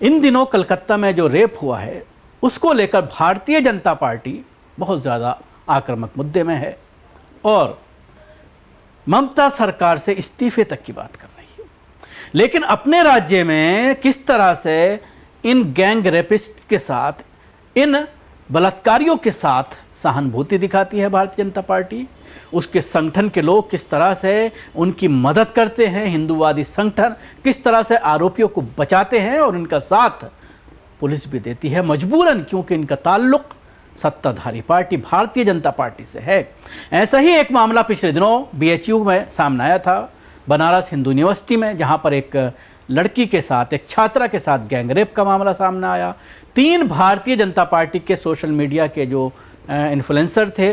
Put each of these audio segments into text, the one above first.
इन दिनों कलकत्ता में जो रेप हुआ है उसको लेकर भारतीय जनता पार्टी बहुत ज़्यादा आक्रामक मुद्दे में है और ममता सरकार से इस्तीफे तक की बात कर रही है। लेकिन अपने राज्य में किस तरह से इन गैंग रेपिस्ट के साथ, इन बलात्कारियों के साथ सहानुभूति दिखाती है भारतीय जनता पार्टी, उसके संगठन के लोग किस तरह से उनकी मदद करते हैं, हिंदूवादी संगठन किस तरह से आरोपियों को बचाते हैं और इनका साथ पुलिस भी देती है मजबूरन, क्योंकि इनका ताल्लुक सत्ताधारी पार्टी भारतीय जनता पार्टी से है। ऐसा ही एक मामला पिछले दिनों BHU में सामने आया था, बनारस हिंदू यूनिवर्सिटी में, जहां पर एक लड़की के साथ, एक छात्रा के साथ गैंग रेप का मामला सामने आया। 3 भारतीय जनता पार्टी के सोशल मीडिया के जो इन्फ्लुएंसर थे,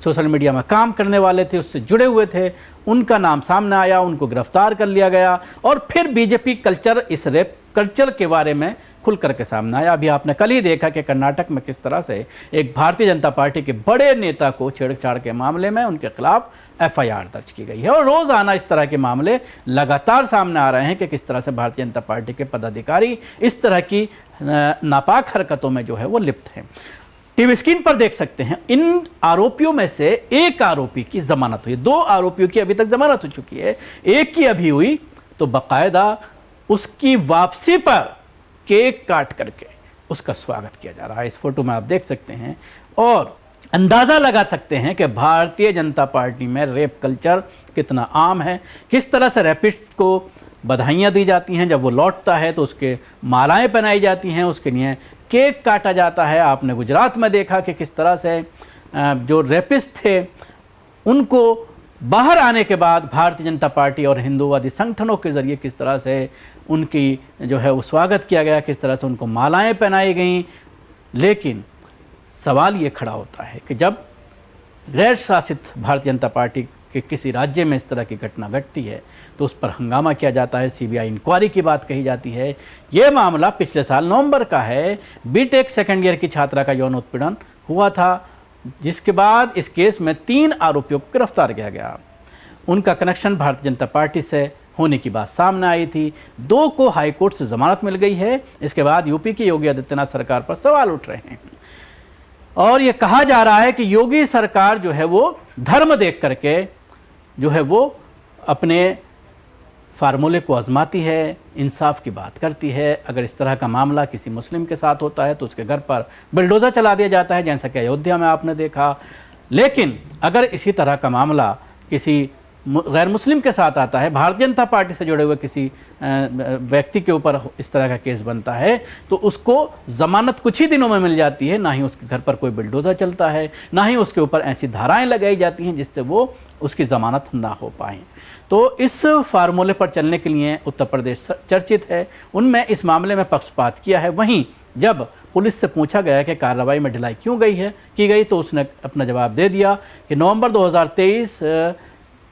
सोशल मीडिया में काम करने वाले थे, उससे जुड़े हुए थे, उनका नाम सामने आया, उनको गिरफ्तार कर लिया गया और फिर बीजेपी कल्चर, इस रेप कल्चर के बारे में खुल करके सामने आया। अभी आपने कल ही देखा कि कर्नाटक में किस तरह से एक भारतीय जनता पार्टी के बड़े नेता को छेड़छाड़ के मामले में उनके खिलाफ FIR दर्ज की गई है और रोज़ाना इस तरह के मामले लगातार सामने आ रहे हैं कि किस तरह से भारतीय जनता पार्टी के पदाधिकारी इस तरह की नापाक हरकतों में जो है वो लिप्त हैं। टीवी स्क्रीन पर देख सकते हैं, इन आरोपियों में से एक आरोपी की जमानत हुई, 2 आरोपियों की अभी तक जमानत हो चुकी है, एक की अभी हुई, तो बाकायदा उसकी वापसी पर केक काट करके उसका स्वागत किया जा रहा है। इस फोटो में आप देख सकते हैं और अंदाज़ा लगा सकते हैं कि भारतीय जनता पार्टी में रेप कल्चर कितना आम है, किस तरह से रेपिस्ट को बधाइयाँ दी जाती हैं, जब वो लौटता है तो उसके मालाएं पहनाई जाती हैं, उसके लिए केक काटा जाता है। आपने गुजरात में देखा कि किस तरह से जो रेपिस्ट थे उनको बाहर आने के बाद भारतीय जनता पार्टी और हिंदूवादी संगठनों के ज़रिए किस तरह से उनकी जो है वो स्वागत किया गया, किस तरह से उनको मालाएं पहनाई गईं। लेकिन सवाल ये खड़ा होता है कि जब गैर शासित भारतीय जनता पार्टी के किसी राज्य में इस तरह की घटना घटती है तो उस पर हंगामा किया जाता है, CBI इंक्वायरी की बात कही जाती है। ये मामला पिछले साल नवंबर का है, BTech सेकेंड ईयर की छात्रा का यौन उत्पीड़न हुआ था, जिसके बाद इस केस में 3 आरोपियों को गिरफ्तार किया गया। उनका कनेक्शन भारतीय जनता पार्टी से होने की बात सामने आई थी। 2 को हाईकोर्ट से जमानत मिल गई है। इसके बाद यूपी की योगी आदित्यनाथ सरकार पर सवाल उठ रहे हैं और ये कहा जा रहा है कि योगी सरकार जो है वो धर्म देख करके जो है वो अपने फार्मूले को आजमाती है, इंसाफ की बात करती है। अगर इस तरह का मामला किसी मुस्लिम के साथ होता है तो उसके घर पर बुलडोज़र चला दिया जाता है, जैसा कि अयोध्या में आपने देखा। लेकिन अगर इसी तरह का मामला किसी गैर मुस्लिम के साथ आता है, भारतीय जनता पार्टी से जुड़े हुए किसी व्यक्ति के ऊपर इस तरह का केस बनता है, तो उसको जमानत कुछ ही दिनों में मिल जाती है। ना ही उसके घर पर कोई बुलडोज़र चलता है, ना ही उसके ऊपर ऐसी धाराएं लगाई जाती हैं जिससे वो उसकी ज़मानत ना हो पाए। तो इस फार्मूले पर चलने के लिए उत्तर प्रदेश चर्चित है। उनमें इस मामले में पक्षपात किया है। वहीं जब पुलिस से पूछा गया कि कार्रवाई में ढिलाई क्यों की गई तो उसने अपना जवाब दे दिया कि नवंबर 2023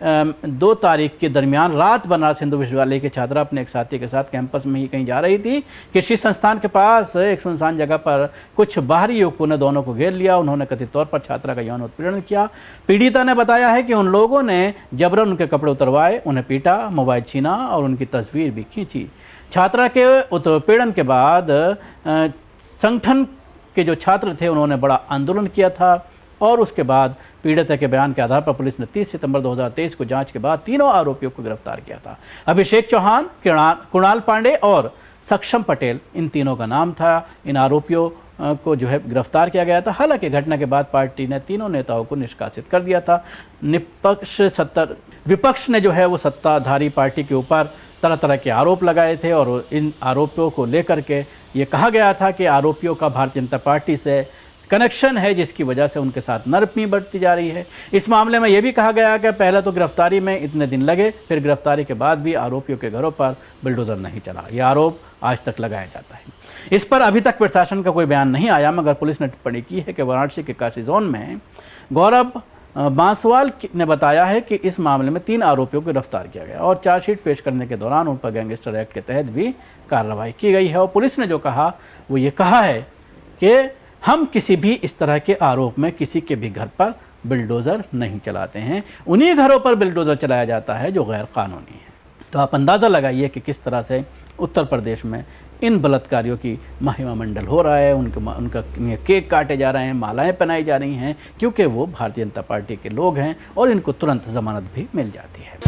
2 तारीख के दरमियान रात बनारस हिंदू विश्वविद्यालय की छात्रा अपने एक साथी के साथ कैंपस में ही कहीं जा रही थी। कृषि संस्थान के पास एक सुनसान जगह पर कुछ बाहरी युवकों ने दोनों को घेर लिया। उन्होंने कथित तौर पर छात्रा का यौन उत्पीड़न किया। पीड़िता ने बताया है कि उन लोगों ने जबरन उनके कपड़े उतरवाए, उन्हें पीटा, मोबाइल छीना और उनकी तस्वीर भी खींची। छात्रा के उत्पीड़न के बाद संगठन के जो छात्र थे उन्होंने बड़ा आंदोलन किया था और उसके बाद पीड़िता के बयान के आधार पर पुलिस ने 30 सितंबर 2023 को जांच के बाद तीनों आरोपियों को गिरफ्तार किया था। अभिषेक चौहान, कुणाल पांडे और सक्षम पटेल, इन तीनों का नाम था। इन आरोपियों को जो है गिरफ्तार किया गया था। हालांकि घटना के बाद पार्टी ने तीनों नेताओं को निष्कासित कर दिया था। विपक्ष ने जो है वो सत्ताधारी पार्टी के ऊपर तरह तरह के आरोप लगाए थे और इन आरोपियों को लेकर के ये कहा गया था कि आरोपियों का भारतीय जनता पार्टी से कनेक्शन है, जिसकी वजह से उनके साथ नरमी बढ़ती जा रही है। इस मामले में यह भी कहा गया कि पहले तो गिरफ्तारी में इतने दिन लगे, फिर गिरफ्तारी के बाद भी आरोपियों के घरों पर बुलडोज़र नहीं चला। यह आरोप आज तक लगाया जाता है। इस पर अभी तक प्रशासन का कोई बयान नहीं आया, मगर पुलिस ने टिप्पणी की है कि वाराणसी के काशी जोन में गौरव बांसवाल ने बताया है कि इस मामले में 3 आरोपियों को गिरफ्तार किया गया और चार्जशीट पेश करने के दौरान उन पर गैंगस्टर एक्ट के तहत भी कार्रवाई की गई है। और पुलिस ने जो कहा वो ये कहा है कि हम किसी भी इस तरह के आरोप में किसी के भी घर पर बुलडोज़र नहीं चलाते हैं। उन्हीं घरों पर बुलडोज़र चलाया जाता है जो गैर कानूनी है। तो आप अंदाज़ा लगाइए कि किस तरह से उत्तर प्रदेश में इन बलात्कारियों की महिमा मंडल हो रहा है, उनका केक काटे जा रहे हैं, मालाएं पहनाई जा रही हैं, क्योंकि वो भारतीय जनता पार्टी के लोग हैं और इनको तुरंत जमानत भी मिल जाती है।